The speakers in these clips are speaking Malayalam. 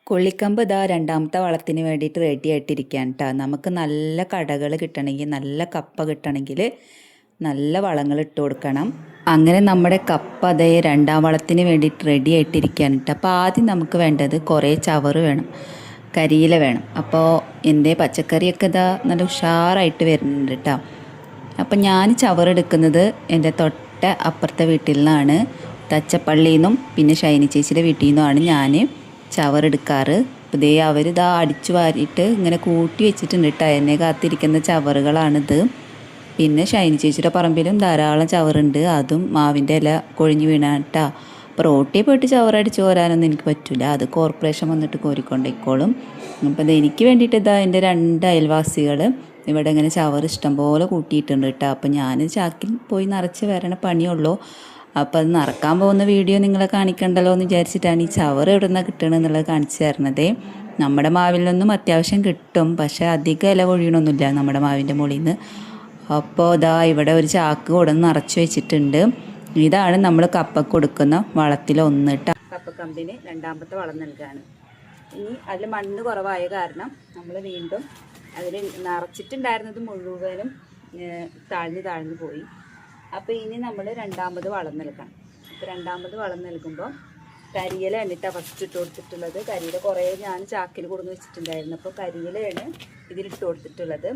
കൊള്ളിക്കമ്പ് ഇതാ രണ്ടാമത്തെ വളത്തിന് വേണ്ടിയിട്ട് റെഡി ആയിട്ടിരിക്കുകയാണ് കേട്ടോ. നമുക്ക് നല്ല കടകൾ കിട്ടണമെങ്കിൽ, നല്ല കപ്പ കിട്ടണമെങ്കിൽ നല്ല വളങ്ങൾ ഇട്ട് കൊടുക്കണം. അങ്ങനെ നമ്മുടെ കപ്പ അതേ രണ്ടാം വളത്തിന് വേണ്ടിയിട്ട് റെഡി ആയിട്ടിരിക്കുകയാണ് കേട്ടോ. അപ്പോൾ ആദ്യം നമുക്ക് വേണ്ടത് കുറേ ചവറ് വേണം, കരിയില വേണം. അപ്പോൾ എൻ്റെ പച്ചക്കറിയൊക്കെ ഇതാ നല്ല ഉഷാറായിട്ട് വരുന്നുണ്ട് കേട്ടോ. അപ്പം ഞാൻ ചവറെടുക്കുന്നത് എൻ്റെ തൊട്ട അപ്പുറത്തെ വീട്ടിൽ നിന്നാണ്. തച്ചപ്പള്ളിയിൽ നിന്നും പിന്നെ ഷൈനി ചേച്ചിയുടെ വീട്ടിൽ നിന്നുമാണ് ഞാൻ ചവറെടുക്കാറ്. അപ്പോൾ ദേ അവരിതാ അടിച്ചു വാരിയിട്ട് ഇങ്ങനെ കൂട്ടി വെച്ചിട്ടുണ്ട് കേട്ടോ. എന്നെ കാത്തിരിക്കുന്ന ചവറുകളാണിത്. പിന്നെ ഷൈനി ചേച്ചിയുടെ പറമ്പിലും ധാരാളം ചവറുണ്ട്. അതും മാവിൻ്റെ ഇല കൊഴിഞ്ഞു വീണാണ് കേട്ടോ. അപ്പോൾ റോട്ടിൽ പോയിട്ട് ചവറടിച്ച് കോരാനൊന്നും എനിക്ക് പറ്റില്ല, അത് കോർപ്പറേഷൻ വന്നിട്ട് കോരിക്കൊണ്ടേക്കോളും. അപ്പോൾ ഇത് എനിക്ക് വേണ്ടിയിട്ട് ഇതാ എൻ്റെ 2 അയൽവാസികൾ ഇവിടെ ഇങ്ങനെ ചവറ് ഇഷ്ടംപോലെ കൂട്ടിയിട്ടുണ്ട് കേട്ടോ. അപ്പോൾ ഞാൻ ചാക്കിൽ പോയി നിറച്ച് വരണ പണിയുള്ളൂ. അപ്പോൾ അത് നിറക്കാൻ പോകുന്ന വീഡിയോ നിങ്ങളെ കാണിക്കണ്ടല്ലോ എന്ന് വിചാരിച്ചിട്ടാണ് ഈ ചവറ് എവിടെ നിന്നാണ് കിട്ടണമെന്നുള്ളത് കാണിച്ചു തരണത്. നമ്മുടെ മാവിൽ നിന്നും അത്യാവശ്യം കിട്ടും, പക്ഷേ അധികം ഇല കൊഴിയണമൊന്നുമില്ല നമ്മുടെ മാവിൻ്റെ മുകളിൽ നിന്ന്. അപ്പോൾ ഇതാ ഇവിടെ ഒരു ചാക്ക് കൊടുന്ന് നിറച്ച് വെച്ചിട്ടുണ്ട്. ഇതാണ് നമ്മൾ കപ്പക്ക് കൊടുക്കുന്ന വളത്തിലൊന്ന് കേട്ടോ. കപ്പക്കമ്പിന് രണ്ടാമത്തെ വളം നൽകാണ്. ഇനി അതിൽ മണ്ണ് കുറവായ കാരണം നമ്മൾ വീണ്ടും അതിൽ നിറച്ചിട്ടുണ്ടായിരുന്നത് മുഴുവനും താഴ്ന്നു പോയി. അപ്പോൾ ഇനി നമ്മൾ രണ്ടാമത് വളം നൽകണം. അപ്പോൾ രണ്ടാമത് വളം നൽകുമ്പോൾ കരിയില എണ്ണിട്ടാണ് ഫസ്റ്റ് ഇട്ട് കൊടുത്തിട്ടുള്ളത്. കരിയില കുറേ ഞാൻ ചാക്കിൽ കൊടുന്ന് വെച്ചിട്ടുണ്ടായിരുന്നു. അപ്പോൾ കരിയിലയാണ് ഇതിലിട്ട് കൊടുത്തിട്ടുള്ളത്.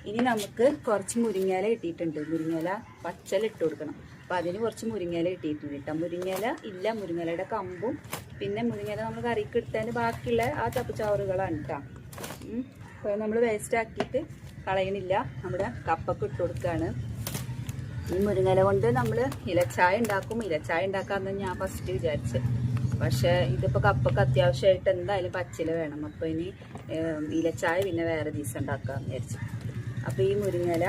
ഇനി നമുക്ക് കുറച്ച് മുരിങ്ങയില കിട്ടിയിട്ടുണ്ട്. മുരിങ്ങയില പച്ചല ഇട്ട് കൊടുക്കണം. അപ്പോൾ അതിന് കുറച്ച് മുരിങ്ങയില കിട്ടിയിട്ടുണ്ട് കേട്ടോ. മുരിങ്ങയില ഇല്ല, മുരിങ്ങയിലയുടെ കമ്പും പിന്നെ മുരിങ്ങയില നമ്മൾ കറിക്ക് എടുത്തതിന് ബാക്കിയുള്ള ആ ചപ്പുചവറുകളാണ് കേട്ടോ. അപ്പോൾ നമ്മൾ വേസ്റ്റ് ആക്കിയിട്ട് കളയണില്ല, നമ്മുടെ കപ്പക്ക് ഇട്ട് കൊടുക്കുകയാണ്. ഈ മുരിങ്ങയില കൊണ്ട് നമ്മൾ ഇലച്ചായ ഉണ്ടാക്കും. ഇലച്ചായ ഉണ്ടാക്കാമെന്ന് ഞാൻ ഫസ്റ്റ് വിചാരിച്ചത്, പക്ഷേ ഇതിപ്പോൾ കപ്പക്ക് അത്യാവശ്യമായിട്ട് എന്തായാലും പച്ചില വേണം. അപ്പോൾ ഇനി ഇലച്ചായ പിന്നെ വേറെ ദിവസം ഉണ്ടാക്കാമെന്ന് വിചാരിച്ചു. അപ്പോൾ ഈ മുരിങ്ങയില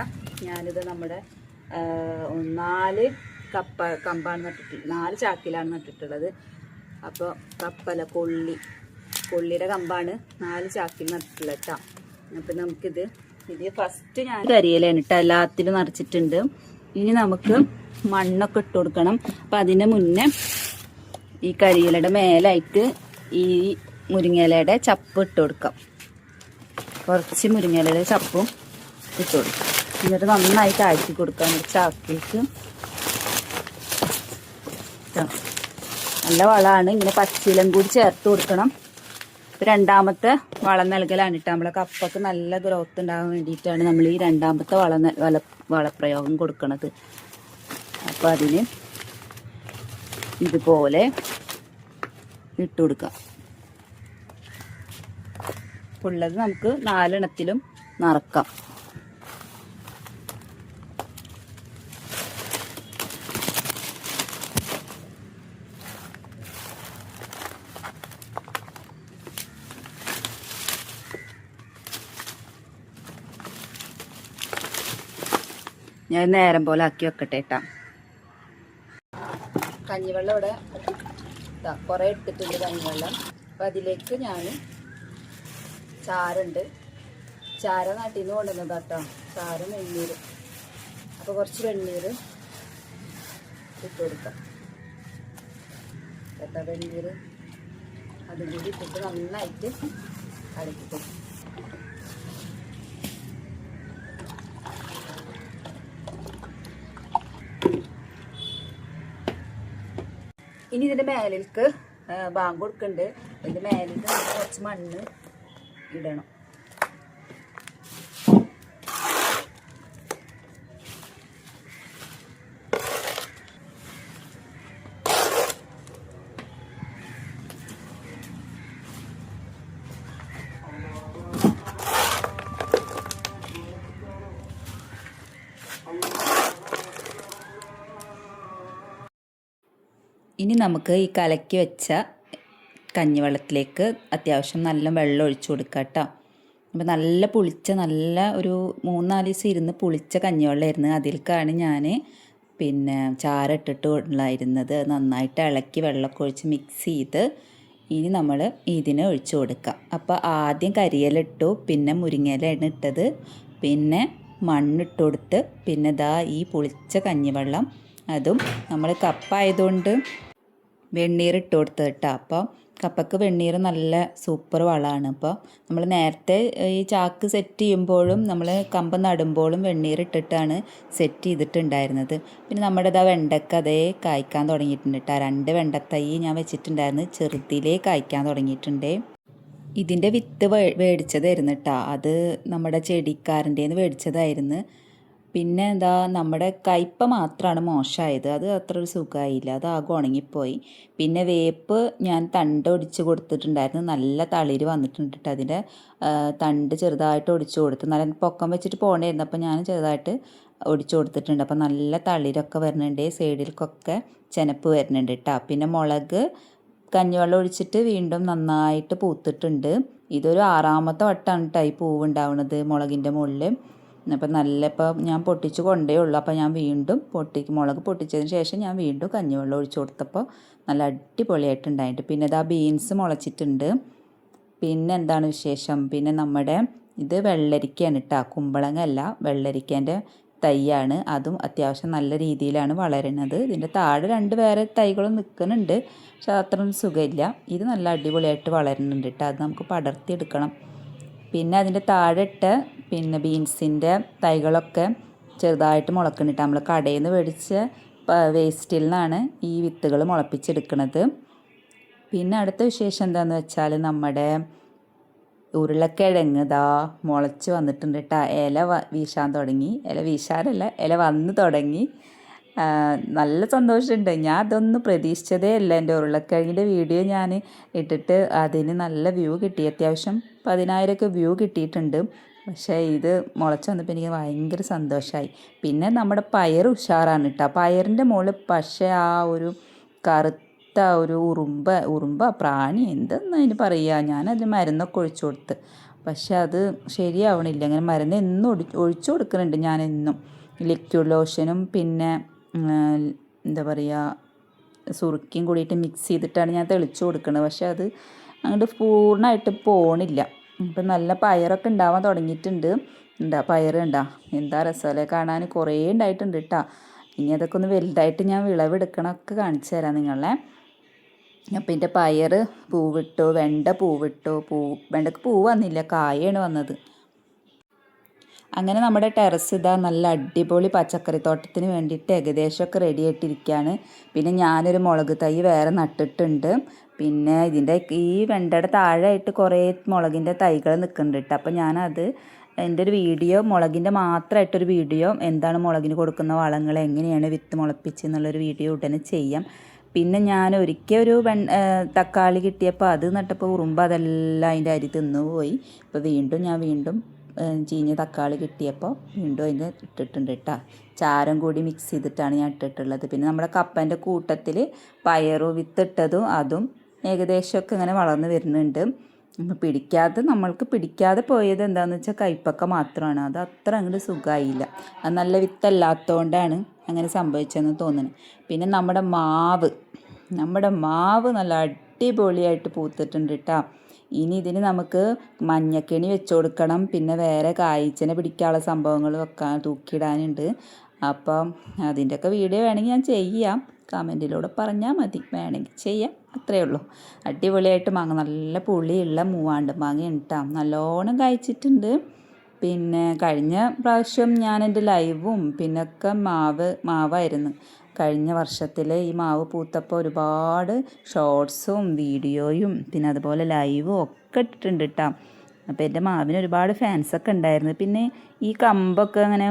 ഞാനിത് നമ്മുടെ 4 കമ്പാണ് നട്ടിട്ടുള്ളത്, 4 ചാക്കിലാണ് നട്ടിട്ടുള്ളത്. അപ്പോൾ കപ്പല കൊള്ളിയുടെ കമ്പാണ് 4 ചാക്കിൽ നട്ടിട്ടുള്ളത് കേട്ടോ. അപ്പം നമുക്കിത് ഫസ്റ്റ് ഞാൻ കരിയിലാണ് ഇട്ട് എല്ലാത്തിലും നിറച്ചിട്ടുണ്ട്. ഇനി നമുക്ക് മണ്ണൊക്കെ ഇട്ട് കൊടുക്കണം. അപ്പം അതിന് മുന്നേ ഈ കരിയിലയുടെ മേലായിട്ട് ഈ മുരിങ്ങയിലയുടെ ചപ്പ് ഇട്ട് കൊടുക്കാം. കുറച്ച് മുരിങ്ങയിലയുടെ ചപ്പും ഇട്ട് കൊടുക്കാം. എന്നിട്ട് നന്നായിട്ട് ആഴ്ത്തി കൊടുക്കാം ചാക്കിലേക്ക്. നല്ല വളമാണ്, ഇങ്ങനെ പച്ചിലം കൂടി ചേർത്ത് കൊടുക്കണം. രണ്ടാമത്തെ വളം നൽകലാണ് കേട്ടോ. നമ്മളെ കപ്പക്ക് നല്ല ഗ്രോത്ത് ഉണ്ടാകാൻ വേണ്ടിയിട്ടാണ് നമ്മൾ ഈ രണ്ടാമത്തെ വളപ്രയോഗം കൊടുക്കുന്നത്. അപ്പോൾ അതിന് ഇതുപോലെ ഇട്ട് കൊടുക്കാം. ഉള്ളത് നമുക്ക് 4 എണ്ണത്തിലും നിറക്കാം. ഞാൻ നേരം പോലെ ആക്കി വെക്കട്ടെ കേട്ടോ. കഞ്ഞിവെള്ളം ഇവിടെ കുറേ എടുത്തിട്ടുണ്ട് കഞ്ഞിവെള്ളം. അപ്പം അതിലേക്ക് ഞാൻ ചാറുണ്ട്, ചാര നാട്ടിൽ നിന്ന് കൊണ്ടുവന്നത് കേട്ടോ. ചാരം വെണ്ണീർ, അപ്പോൾ കുറച്ച് വെണ്ണീർ ഇട്ട് കൊടുക്കാം കേട്ടോ. വെണ്ണീർ അതും കൂടി ഇട്ടിട്ട് നന്നായിട്ട് കലക്കി കൊടുക്കും. ഇനി ഇതിൻ്റെ മേലേക്ക് ബാങ്ക് കൊടുക്കുന്നുണ്ട്. ഇതിൻ്റെ മേലേക്ക് നമുക്ക് കുറച്ച് മണ്ണ് ഇടണം. ഇനി നമുക്ക് ഈ കലക്കി വെച്ച കഞ്ഞിവെള്ളത്തിലേക്ക് അത്യാവശ്യം നല്ല വെള്ളം ഒഴിച്ചു കൊടുക്കാം കേട്ടോ. അപ്പോൾ നല്ല പുളിച്ച, നല്ല ഒരു 3-4 ദിവസം ഇരുന്ന് പുളിച്ച കഞ്ഞിവെള്ളമായിരുന്നു. അതിലേക്കാണ് ഞാൻ പിന്നെ ചാര ഇട്ടിട്ട് ഉള്ളായിരുന്നത്. നന്നായിട്ട് ഇളക്കി വെള്ളമൊക്കെ ഒഴിച്ച് മിക്സ് ചെയ്ത് ഇനി നമ്മൾ ഇതിന് ഒഴിച്ചു കൊടുക്കാം. അപ്പോൾ ആദ്യം കരിയില ഇട്ടു, പിന്നെ മുരിങ്ങയിലാണ് ഇട്ടത്, പിന്നെ മണ്ണിട്ട് കൊടുത്ത്, പിന്നെ ദാ ഈ പുളിച്ച കഞ്ഞിവെള്ളം, അതും നമ്മൾ കപ്പായതുകൊണ്ട് വെണ്ണീർ ഇട്ട് കൊടുത്തത് കേട്ടോ. അപ്പോൾ കപ്പയ്ക്ക് വെണ്ണീർ നല്ല സൂപ്പർ വളമാണ്. അപ്പോൾ നമ്മൾ നേരത്തെ ഈ ചാക്ക് സെറ്റ് ചെയ്യുമ്പോഴും നമ്മൾ കമ്പ് നടുമ്പോഴും വെണ്ണീർ ഇട്ടിട്ടാണ് സെറ്റ് ചെയ്തിട്ടുണ്ടായിരുന്നത്. പിന്നെ നമ്മുടെ വെണ്ടക്ക അതേ കായ്ക്കാൻ തുടങ്ങിയിട്ടുണ്ട് കേട്ടോ. 2 വെണ്ടത്തൈ ഞാൻ വെച്ചിട്ടുണ്ടായിരുന്നു, ചെറുതിലേ കായ്ക്കാൻ തുടങ്ങിയിട്ടുണ്ട്. ഇതിൻ്റെ വിത്ത് മേടിച്ചതായിരുന്നു കേട്ടോ. അത് നമ്മുടെ ചെടിക്കാരൻ്റെ മേടിച്ചതായിരുന്നു. പിന്നെ നമ്മുടെ കയ്പ മാത്രമാണ് മോശമായത്. അത് അത്ര ഒരു സുഖമായില്ല, അത് ആകെ ഉണങ്ങിപ്പോയി. പിന്നെ വേപ്പ് ഞാൻ തണ്ട് ഒടിച്ച് കൊടുത്തിട്ടുണ്ടായിരുന്നു, നല്ല തളിര് വന്നിട്ടുണ്ട് കേട്ടോ. അതിൻ്റെ തണ്ട് ചെറുതായിട്ട് ഒടിച്ചു കൊടുത്ത്, നല്ല പൊക്കം വെച്ചിട്ട് പോകണമായിരുന്നു. അപ്പോൾ ഞാൻ ചെറുതായിട്ട് ഒടിച്ചു കൊടുത്തിട്ടുണ്ട്. അപ്പോൾ നല്ല തളിരൊക്കെ വരുന്നുണ്ട്, സൈഡിലേക്കൊക്കെ ചെനപ്പ് വരുന്നുണ്ട് കേട്ടോ. പിന്നെ മുളക് കഞ്ഞിവെള്ളം ഒഴിച്ചിട്ട് വീണ്ടും നന്നായിട്ട് പൂത്തിട്ടുണ്ട്. ഇതൊരു 6ാമത്തെ വട്ടമാണ് കേട്ടോ ഈ പൂവുണ്ടാവുന്നത് മുളകിൻ്റെ മുകളിൽ. അപ്പം ഇപ്പോൾ ഞാൻ പൊട്ടിച്ച് കൊണ്ടേ ഉള്ളൂ. അപ്പോൾ ഞാൻ വീണ്ടും മുളക് പൊട്ടിച്ചതിന് ശേഷം ഞാൻ വീണ്ടും കഞ്ഞിവെള്ളം ഒഴിച്ചു കൊടുത്തപ്പോൾ നല്ല അടിപൊളിയായിട്ടുണ്ടായിട്ട്. പിന്നെ ബീൻസ് മുളച്ചിട്ടുണ്ട്. പിന്നെ എന്താണ് വിശേഷം, പിന്നെ നമ്മുടെ ഇത് വെള്ളരിക്കയാണ് കേട്ടോ, കുമ്പളങ്ങ അല്ല, വെള്ളരിക്കേൻ്റെ തൈയാണ്. അതും അത്യാവശ്യം നല്ല രീതിയിലാണ് വളരുന്നത്. ഇതിൻ്റെ താഴെ 2 വേറെ തൈകളും നിൽക്കുന്നുണ്ട്, പക്ഷെ അത്രയൊന്നും സുഖമില്ല. ഇത് നല്ല അടിപൊളിയായിട്ട് വളരുന്നുണ്ട് കേട്ടോ. അത് നമുക്ക് പടർത്തിയെടുക്കണം. പിന്നെ അതിൻ്റെ താഴെ പിന്നെ ബീൻസിൻ്റെ തൈകളൊക്കെ ചെറുതായിട്ട് മുളക്കുന്നുണ്ട്. നമ്മൾ കടയിൽ നിന്ന് മേടിച്ച വേസ്റ്റിൽ നിന്നാണ് ഈ വിത്തുകൾ മുളപ്പിച്ചെടുക്കുന്നത്. പിന്നെ അടുത്ത വിശേഷം എന്താണെന്ന് വെച്ചാൽ നമ്മുടെ ഉരുളക്കിഴങ്ങ് മുളച്ച് വന്നിട്ടുണ്ട് കേട്ടോ. ഇല വീശാൻ തുടങ്ങി, ഇല വീശാനല്ല, ഇല വന്ന് തുടങ്ങി. നല്ല സന്തോഷമുണ്ട്. ഞാൻ അതൊന്നും പ്രതീക്ഷിച്ചതേ അല്ല. എൻ്റെ ഉരുളക്കിഴങ്ങിൻ്റെ വീഡിയോ ഞാൻ ഇട്ടിട്ട് അതിന് നല്ല വ്യൂ കിട്ടി, അത്യാവശ്യം 10,000 വ്യൂ കിട്ടിയിട്ടുണ്ട്. പക്ഷേ ഇത് മുളച്ച് വന്നപ്പോൾ എനിക്ക് ഭയങ്കര സന്തോഷമായി. പിന്നെ നമ്മുടെ പയർ ഉഷാറാണ് കേട്ടോ. പയറിൻ്റെ മുകളിൽ പക്ഷേ ആ ഒരു കറുത്ത ഒരു ഉറുമ്പ പ്രാണി എന്തെന്ന് അതിന് പറയുക, ഞാനതിന് മരുന്നൊക്കെ ഒഴിച്ചു കൊടുത്ത്, പക്ഷെ അത് ശരിയാവണില്ല. അങ്ങനെ മരുന്ന് എന്നും ഒഴിച്ചു കൊടുക്കുന്നുണ്ട് ഞാൻ എന്നും. ലിക്വിഡ് ലോഷനും പിന്നെ എന്താ പറയുക സുറുക്കിയും കൂടിയിട്ട് മിക്സ് ചെയ്തിട്ടാണ് ഞാൻ തെളിച്ച് കൊടുക്കുന്നത്. പക്ഷെ അത് അങ്ങോട്ട് പൂർണ്ണമായിട്ട് പോണില്ല. ഇപ്പം നല്ല പയറൊക്കെ ഉണ്ടാവാൻ തുടങ്ങിയിട്ടുണ്ട്. പയർ എന്താ രസമല്ലേ കാണാൻ, കുറേ ഉണ്ടായിട്ടുണ്ട് കേട്ടോ. ഇനി അതൊക്കെ ഒന്ന് വലുതായിട്ട് ഞാൻ വിളവെടുക്കണമൊക്കെ കാണിച്ചു തരാം നിങ്ങളെ. അപ്പം എൻ്റെ പയർ പൂവിട്ടു, വെണ്ട പൂവിട്ടു. വെണ്ടക്ക് പൂവ് വന്നില്ല, കായാണ് വന്നത്. അങ്ങനെ നമ്മുടെ ടെറസ് നല്ല അടിപൊളി പച്ചക്കറി തോട്ടത്തിന് വേണ്ടിയിട്ട് ഏകദേശമൊക്കെ റെഡി ആയിട്ടിരിക്കുകയാണ്. പിന്നെ ഞാനൊരു മുളക് തൈ വേറെ നട്ടിട്ടുണ്ട്. പിന്നെ ഇതിൻ്റെ ഈ വെണ്ടയുടെ താഴെയായിട്ട് കുറേ മുളകിൻ്റെ തൈകൾ നിൽക്കുന്നുണ്ട് കേട്ടോ. അപ്പോൾ ഞാനത് എൻ്റെ ഒരു വീഡിയോ, മുളകിൻ്റെ മാത്രമായിട്ടൊരു വീഡിയോ, എന്താണ് മുളകിന് കൊടുക്കുന്ന വളങ്ങൾ, എങ്ങനെയാണ് വിത്ത് മുളപ്പിച്ച് എന്നുള്ളൊരു വീഡിയോ ഉടനെ ചെയ്യാം. പിന്നെ ഞാൻ ഒരിക്കൽ ഒരു തക്കാളി കിട്ടിയപ്പോൾ അത് നട്ടപ്പോൾ ഉറുമ്പ് അതെല്ലാം അതിൻ്റെ അരി തിന്നുപോയി. ഇപ്പോൾ വീണ്ടും ചീഞ്ഞ തക്കാളി കിട്ടിയപ്പോൾ വീണ്ടും അതിൻ്റെ ഇട്ടിട്ടുണ്ട് കേട്ടോ. ചാരം കൂടി മിക്സ് ചെയ്തിട്ടാണ് ഞാൻ ഇട്ടിട്ടുള്ളത്. പിന്നെ നമ്മുടെ കപ്പൻ്റെ കൂട്ടത്തിൽ പയറും വിത്തിട്ടതും അതും ഏകദേശമൊക്കെ ഇങ്ങനെ വളർന്ന് വരുന്നുണ്ട്. നമ്മൾക്ക് പിടിക്കാതെ പോയത് എന്താണെന്ന് വെച്ചാൽ കയ്പക്ക മാത്രമാണ്. അത് അത്ര അങ്ങോട്ട് സുഖമായില്ല. അത് നല്ല വിത്തല്ലാത്തതുകൊണ്ടാണ് അങ്ങനെ സംഭവിച്ചതെന്ന് തോന്നുന്നു. പിന്നെ നമ്മുടെ മാവ് നല്ല അടിപൊളിയായിട്ട് പൂത്തിട്ടുണ്ട് കേട്ടോ. ഇനി ഇതിന് നമുക്ക് മഞ്ഞക്കെണി വെച്ച് കൊടുക്കണം. പിന്നെ വേറെ കായ്ച്ചനെ പിടിക്കാനുള്ള സംഭവങ്ങൾ തൂക്കിയിടാനുണ്ട്. അപ്പം അതിൻ്റെയൊക്കെ വീഡിയോ വേണമെങ്കിൽ ഞാൻ ചെയ്യാം, കമൻറ്റിലൂടെ പറഞ്ഞാൽ മതി, വേണമെങ്കിൽ ചെയ്യാം, അത്രയേ ഉള്ളൂ. അടിപൊളിയായിട്ട് മാങ്ങ, നല്ല പുളിയുള്ള മൂവാണ്ട് മാങ്ങ കേട്ടോ, നല്ലോണം കായ്ച്ചിട്ടുണ്ട്. പിന്നെ കഴിഞ്ഞ പ്രാവശ്യം ഞാൻ എൻ്റെ ലൈവും പിന്നൊക്കെ മാവായിരുന്നു. കഴിഞ്ഞ വർഷത്തിൽ ഈ മാവ് പൂത്തപ്പോൾ ഒരുപാട് ഷോർട്സും വീഡിയോയും പിന്നെ അതുപോലെ ലൈവും ഒക്കെ ഇട്ടിട്ടുണ്ട് കേട്ടോ. അപ്പോൾ എൻ്റെ മാവിന് ഒരുപാട് ഫാൻസൊക്കെ ഉണ്ടായിരുന്നു. പിന്നെ ഈ കമ്പൊക്കെ അങ്ങനെ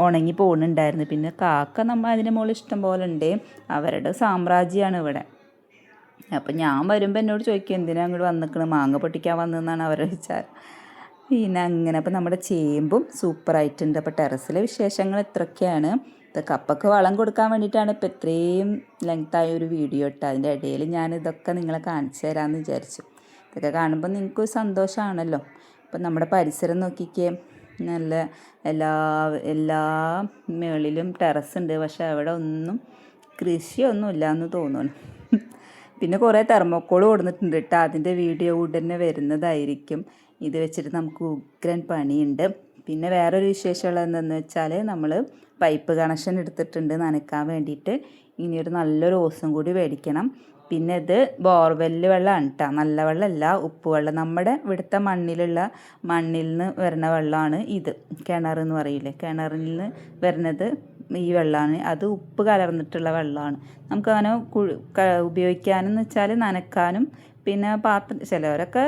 ഉണങ്ങി പോകുന്നുണ്ടായിരുന്നു. പിന്നെ കാക്ക അതിൻ്റെ മുകളിൽ ഇഷ്ടം പോലെ ഉണ്ട്, അവരുടെ സാമ്രാജ്യമാണ് ഇവിടെ. അപ്പം ഞാൻ വരുമ്പോൾ എന്നോട് ചോദിക്കും, എന്തിനാ അങ്ങോട്ട് വന്നിക്കണ്, മാങ്ങ പൊട്ടിക്കാൻ വന്നതെന്നാണ് അവരുടെ വിചാരം. പിന്നെ അങ്ങനെ അപ്പോൾ നമ്മുടെ ചേമ്പും സൂപ്പറായിട്ടുണ്ട്. അപ്പോൾ ടെറസിലെ വിശേഷങ്ങൾ ഇത്രയൊക്കെയാണ്. കപ്പക്ക് വളം കൊടുക്കാൻ വേണ്ടിയിട്ടാണ് ഇപ്പോൾ ഇത്രയും ലെങ്തായ ഒരു വീഡിയോ ഇട്ട്. അതിൻ്റെ ഇടയിൽ ഞാൻ ഇതൊക്കെ നിങ്ങളെ കാണിച്ചു തരാമെന്ന് വിചാരിച്ചു. ഇതൊക്കെ കാണുമ്പോൾ നിങ്ങൾക്കൊരു സന്തോഷമാണല്ലോ. അപ്പം നമ്മുടെ പരിസരം നോക്കിക്കേ, നല്ല എല്ലാ മേളിലും ടെറസ് ഉണ്ട്, പക്ഷെ അവിടെ ഒന്നും കൃഷിയൊന്നും ഇല്ലയെന്ന് തോന്നുന്നു. പിന്നെ കുറേ തെർമോക്കോൾ കൊടുത്തിട്ടുണ്ട് കേട്ടോ. അതിൻ്റെ വീഡിയോ ഉടനെ വരുന്നതായിരിക്കും. ഇത് വെച്ചിട്ട് നമുക്ക് ഉഗ്രൻ പണിയുണ്ട്. പിന്നെ വേറൊരു വിശേഷമുള്ളത് എന്താണെന്ന് വെച്ചാൽ നമ്മൾ പൈപ്പ് കണക്ഷൻ എടുത്തിട്ടുണ്ട് നനയ്ക്കാൻ വേണ്ടിയിട്ട്. ഇനിയൊരു നല്ലൊരു ഓസും കൂടി മേടിക്കണം. പിന്നെ ഇത് ബോർവെല്ല് വെള്ളമാണ് കേട്ടോ, നല്ല വെള്ളമല്ല, ഉപ്പ് വെള്ളം. നമ്മുടെ ഇവിടുത്തെ മണ്ണിൽ നിന്ന് വരുന്ന വെള്ളമാണ് ഇത്. കിണറെന്ന് പറയില്ലേ, കിണറിൽ നിന്ന് വരുന്നത് ഈ വെള്ളമാണ്. അത് ഉപ്പ് കലർന്നിട്ടുള്ള വെള്ളമാണ്. നമുക്കങ്ങനെ ഉപയോഗിക്കാനെന്ന് വെച്ചാൽ നനക്കാനും പിന്നെ ചിലവരൊക്കെ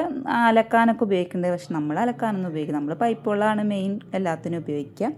അലക്കാനൊക്കെ ഉപയോഗിക്കുന്നുണ്ട്. പക്ഷെ നമ്മൾ അലക്കാനൊന്നും ഉപയോഗിക്കും, നമ്മൾ പൈപ്പ് വെള്ളമാണ് മെയിൻ എല്ലാത്തിനും ഉപയോഗിക്കുക.